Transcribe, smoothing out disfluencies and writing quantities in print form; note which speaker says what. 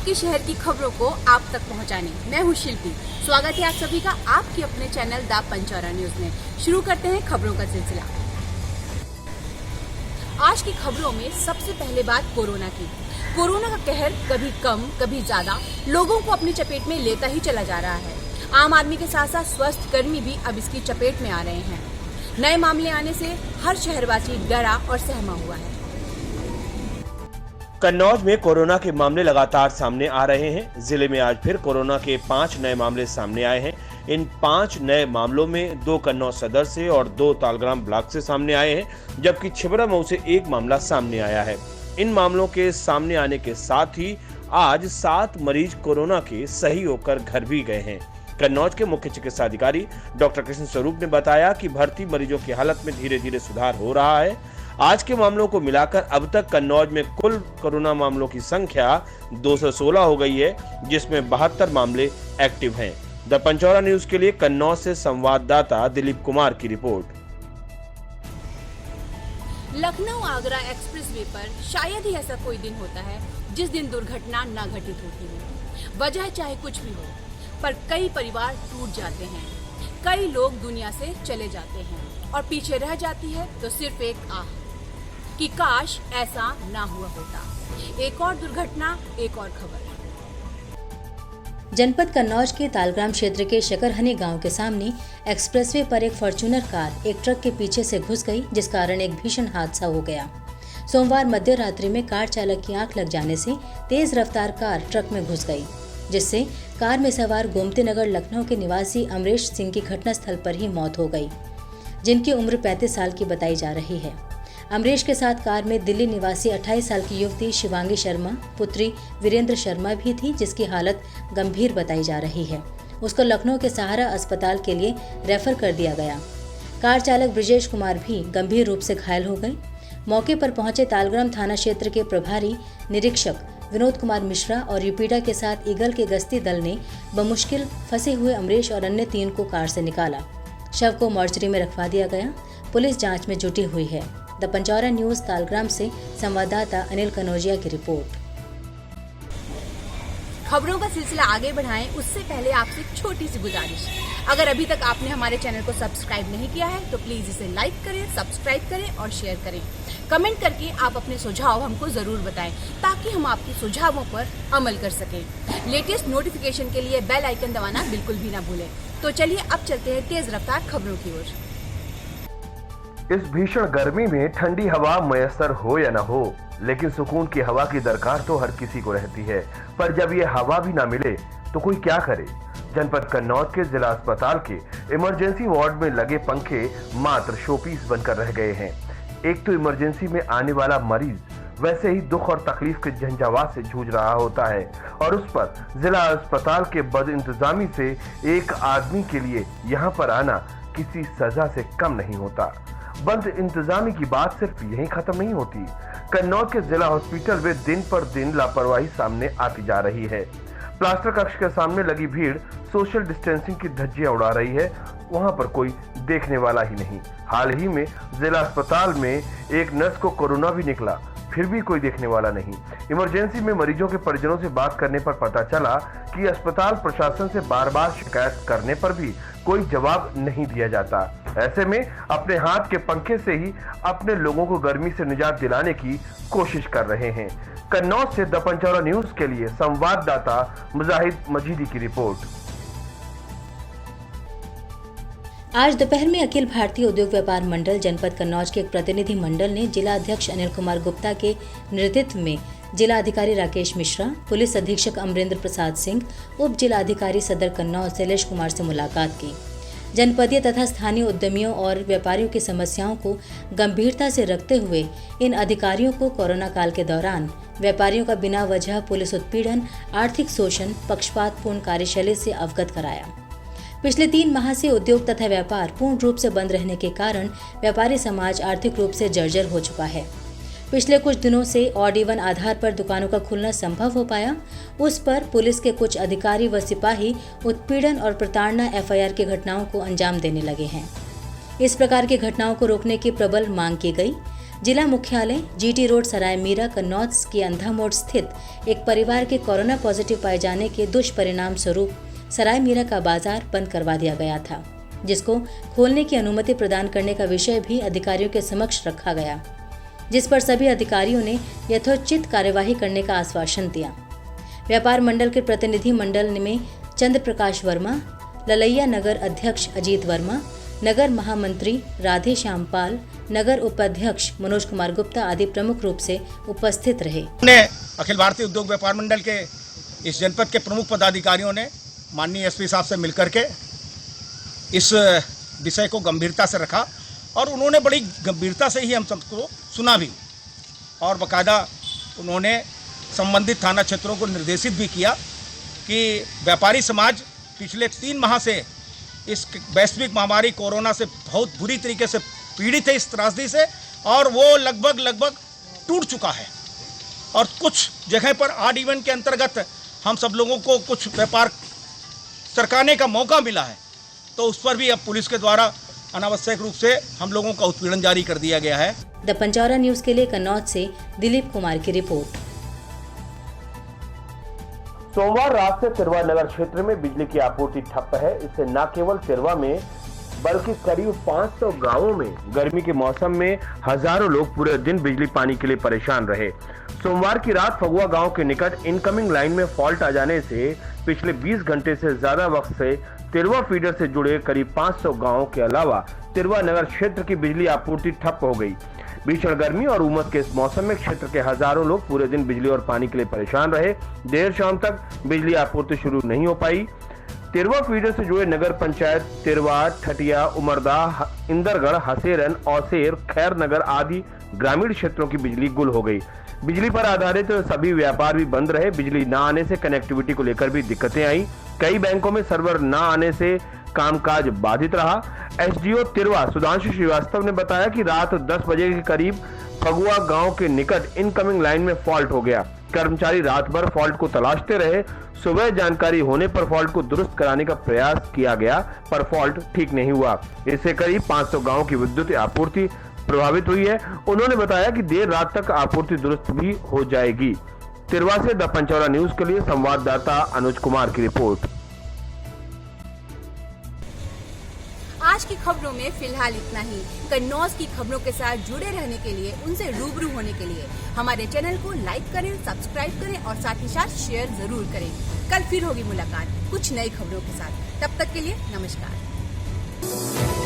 Speaker 1: के शहर की खबरों को आप तक पहुंचाने मैं हूं शिल्पी। स्वागत है आप सभी का आपके अपने चैनल द पंचौरा न्यूज में। शुरू करते हैं खबरों का सिलसिला। आज की खबरों में सबसे पहले बात कोरोना की। कोरोना का कहर कभी कम कभी ज्यादा लोगों को अपनी चपेट में लेता ही चला जा रहा है। आम आदमी के साथ साथ स्वास्थ्य कर्मी भी अब इसकी चपेट में आ रहे हैं। नए मामले आने से हर शहरवासी डरा और सहमा हुआ है।
Speaker 2: कन्नौज में कोरोना के मामले लगातार सामने आ रहे हैं। जिले में आज फिर कोरोना के 5 नए मामले सामने आए हैं। इन 5 नए मामलों में 2 कन्नौज सदर से और 2 तालग्राम ब्लॉक से सामने आए हैं, जबकि छिबरामऊ से 1 मामला सामने आया है। इन मामलों के सामने आने के साथ ही आज 7 मरीज कोरोना के सही होकर घर भी गए हैं। कन्नौज के मुख्य चिकित्सा अधिकारी डॉक्टर कृष्ण स्वरूप ने बताया कि भर्ती मरीजों की हालत में धीरे धीरे सुधार हो रहा है। आज के मामलों को मिलाकर अब तक कन्नौज में कुल कोरोना मामलों की संख्या 216 हो गई है, जिसमें 72 मामले एक्टिव हैं। द पंचौरा न्यूज के लिए कन्नौज से संवाददाता दिलीप कुमार की रिपोर्ट।
Speaker 1: लखनऊ आगरा एक्सप्रेसवे पर शायद ही ऐसा कोई दिन होता है जिस दिन दुर्घटना न घटित होती हो। वजह चाहे कुछ भी हो, पर कई परिवार टूट जाते हैं, कई लोग दुनिया से चले जाते हैं और पीछे रह जाती है तो सिर्फ एक आह कि काश ऐसा ना हुआ होता। एक और दुर्घटना, एक और खबर।
Speaker 3: जनपद कन्नौज के तालग्राम क्षेत्र के शकरहनी गांव के सामने एक्सप्रेसवे पर एक फॉर्च्यूनर कार एक ट्रक के पीछे से घुस गई, जिस कारण एक भीषण हादसा हो गया। सोमवार मध्य रात्रि में कार चालक की आंख लग जाने से तेज रफ्तार कार ट्रक में घुस गई, जिससे कार में सवार गोमती नगर लखनऊ के निवासी अमरेश सिंह की घटनास्थल पर ही मौत हो गई, जिनकी उम्र 35 साल की बताई जा रही है। अमरेश के साथ कार में दिल्ली निवासी 28 साल की युवती शिवांगी शर्मा, पुत्री वीरेंद्र शर्मा भी थी, जिसकी हालत गंभीर बताई जा रही है। उसको लखनऊ के सहारा अस्पताल के लिए रेफर कर दिया गया। कार चालक ब्रिजेश कुमार भी गंभीर रूप से घायल हो गए। मौके पर पहुंचे तालग्राम थाना क्षेत्र के प्रभारी निरीक्षक विनोद कुमार मिश्रा और यूपीडा के साथ ईगल के गश्ती दल ने बमुश्किल फंसे हुए अमरेश और अन्य 3 को कार से निकाला। शव को मॉर्चरी में रखवा दिया गया। पुलिस जांच में जुटी हुई है। द पंचौरा न्यूज तालग्राम से संवाददाता अनिल कनौजिया की रिपोर्ट।
Speaker 1: खबरों का सिलसिला आगे बढ़ाएं उससे पहले आपसे एक छोटी सी गुजारिश। अगर अभी तक आपने हमारे चैनल को सब्सक्राइब नहीं किया है तो प्लीज इसे लाइक करें, सब्सक्राइब करें और शेयर करें। कमेंट करके आप अपने सुझाव हमको जरूर बताएं ताकि हम आपके सुझावों पर अमल कर सकें। लेटेस्ट नोटिफिकेशन के लिए बेल आइकन दबाना बिल्कुल भी ना भूलें। तो चलिए अब चलते हैं तेज रफ्तार खबरों की ओर।
Speaker 4: इस भीषण गर्मी में ठंडी हवा मयसर हो या न हो, लेकिन सुकून की हवा की दरकार तो हर किसी को रहती है। पर जब ये हवा भी ना मिले तो कोई क्या करे। जनपद कन्नौज के जिला अस्पताल के इमरजेंसी वार्ड में लगे पंखे मात्र शोपीस बनकर रह गए हैं। एक तो इमरजेंसी में आने वाला मरीज वैसे ही दुख और तकलीफ के झंझावात से जूझ रहा होता है, और उस पर जिला अस्पताल के बदइंतजामी से एक आदमी के लिए यहाँ पर आना किसी सजा से कम नहीं होता। बंद इंतजामी की बात सिर्फ यहीं खत्म नहीं होती। कन्नौज के जिला हॉस्पिटल में दिन पर दिन लापरवाही सामने आती जा रही है। प्लास्टर कक्ष के सामने लगी भीड़ सोशल डिस्टेंसिंग की धज्जियां उड़ा रही है, वहां पर कोई देखने वाला ही नहीं। हाल ही में जिला अस्पताल में एक नर्स को कोरोना भी निकला, फिर भी कोई देखने वाला नहीं। इमरजेंसी में मरीजों के परिजनों से बात करने पर पता चला कि अस्पताल प्रशासन से बार बार शिकायत करने पर भी कोई जवाब नहीं दिया जाता। ऐसे में अपने हाथ के पंखे से ही अपने लोगों को गर्मी से निजात दिलाने की कोशिश कर रहे हैं। कन्नौज से द पंचौरा न्यूज के लिए संवाददाता मुजाहिद मजीदी की रिपोर्ट।
Speaker 3: आज दोपहर में अखिल भारतीय उद्योग व्यापार मंडल जनपद कन्नौज के एक प्रतिनिधि मंडल ने जिला अध्यक्ष अनिल कुमार गुप्ता के नेतृत्व में जिला अधिकारी राकेश मिश्रा, पुलिस अधीक्षक अमरेंद्र प्रसाद सिंह, उप जिला अधिकारी सदर कन्नौज शैलेश कुमार से मुलाकात की। जनपदीय तथा स्थानीय उद्यमियों और व्यापारियों की समस्याओं को गंभीरता से रखते हुए इन अधिकारियों को कोरोना काल के दौरान व्यापारियों का बिना वजह पुलिस उत्पीड़न, आर्थिक शोषण, पक्षपातपूर्ण कार्यशैली से अवगत कराया। पिछले 3 माह से उद्योग तथा व्यापार पूर्ण रूप से बंद रहने के कारण व्यापारी समाज आर्थिक रूप से जर्जर हो चुका है। पिछले कुछ दिनों से ऑड इवन आधार पर दुकानों का खुलना संभव हो पाया, उस पर पुलिस के कुछ अधिकारी व सिपाही उत्पीड़न और प्रताड़ना FIR की घटनाओं को अंजाम देने लगे हैं। इस प्रकार की घटनाओं को रोकने की प्रबल मांग की गई। जिला मुख्यालय जीटी रोड सराय मीरा कन्नौज के अंधा मोड़ स्थित एक परिवार के कोरोना पॉजिटिव पाए जाने के दुष्परिणाम स्वरूप सराय मीरा का बाजार बंद करवा दिया गया था, जिसको खोलने की अनुमति प्रदान करने का विषय भी अधिकारियों के समक्ष रखा गया, जिस पर सभी अधिकारियों ने यथोचित कार्यवाही करने का आश्वासन दिया। व्यापार मंडल के प्रतिनिधि मंडल में चंद्र प्रकाश वर्मा, ललैया नगर अध्यक्ष अजीत वर्मा, नगर महामंत्री राधे श्याम पाल, नगर उपाध्यक्ष मनोज कुमार गुप्ता आदि प्रमुख रूप से उपस्थित रहे।
Speaker 5: अखिल भारतीय उद्योग व्यापार मंडल के इस जनपद के प्रमुख पदाधिकारियों ने माननीय एसपी साहब से मिलकर के इस विषय को गंभीरता से रखा और उन्होंने बड़ी गंभीरता से ही हम सबको सुना भी और बाकायदा उन्होंने संबंधित थाना क्षेत्रों को निर्देशित भी किया कि व्यापारी समाज पिछले 3 माह से इस वैश्विक महामारी कोरोना से बहुत बुरी तरीके से पीड़ित है, इस त्रासदी से, और वो लगभग टूट चुका है और कुछ जगह पर आड इवेंट के अंतर्गत हम सब लोगों को कुछ व्यापार सरकाने का मौका मिला है, तो उस पर भी अब पुलिस के द्वारा अनावश्यक रूप से हम लोगों का उत्पीड़न जारी कर दिया गया है।
Speaker 3: द पंचौरा न्यूज के लिए कन्नौज से दिलीप कुमार की रिपोर्ट।
Speaker 2: सोमवार रात से तिरवा नगर क्षेत्र में बिजली की आपूर्ति ठप है। इससे न केवल तिरवा में बल्कि करीब 500 गांवों में गर्मी के मौसम में हजारों लोग पूरे दिन बिजली पानी के लिए परेशान रहे। सोमवार की रात फगुआ गांव के निकट इनकमिंग लाइन में फॉल्ट आ जाने से पिछले 20 घंटे से ज्यादा वक्त से तिरवा फीडर से जुड़े करीब 500 गांवों के अलावा तिरवा नगर क्षेत्र की बिजली आपूर्ति ठप हो गई। भीषण गर्मी और उमस के इस मौसम में क्षेत्र के हजारों लोग पूरे दिन बिजली और पानी के लिए परेशान रहे। देर शाम तक बिजली आपूर्ति शुरू नहीं हो पाई। तिरवा फीडर से जुड़े नगर पंचायत तिरवा, ठटिया, उमरदा, इंदरगढ़, हसेरन, औसेर, खैर नगर आदि ग्रामीण क्षेत्रों की बिजली गुल हो गई। बिजली पर आधारित सभी व्यापार भी बंद रहे। बिजली न आने से कनेक्टिविटी को लेकर भी दिक्कतें आई। कई बैंकों में सर्वर न आने से कामकाज बाधित रहा। एसडीओ तिरवा सुधांशु श्रीवास्तव ने बताया कि रात 10 बजे के करीब फगुआ गांव के निकट इनकमिंग लाइन में फॉल्ट हो गया। कर्मचारी रात भर फॉल्ट को तलाशते रहे। सुबह जानकारी होने पर फॉल्ट को दुरुस्त कराने का प्रयास किया गया, पर फॉल्ट ठीक नहीं हुआ। इससे करीब 500 गांव की विद्युत आपूर्ति प्रभावित हुई है। उन्होंने बताया कि देर रात तक आपूर्ति दुरुस्त भी हो जाएगी। तिरवा से द पंचौरा न्यूज के लिए संवाददाता अनुज कुमार की रिपोर्ट।
Speaker 1: आज की खबरों में फिलहाल इतना ही। कन्नौज की खबरों के साथ जुड़े रहने के लिए, उनसे रूबरू होने के लिए हमारे चैनल को लाइक करें, सब्सक्राइब करें और साथ ही साथ शेयर जरूर करें। कल फिर होगी मुलाकात कुछ नई खबरों के साथ। तब तक के लिए नमस्कार।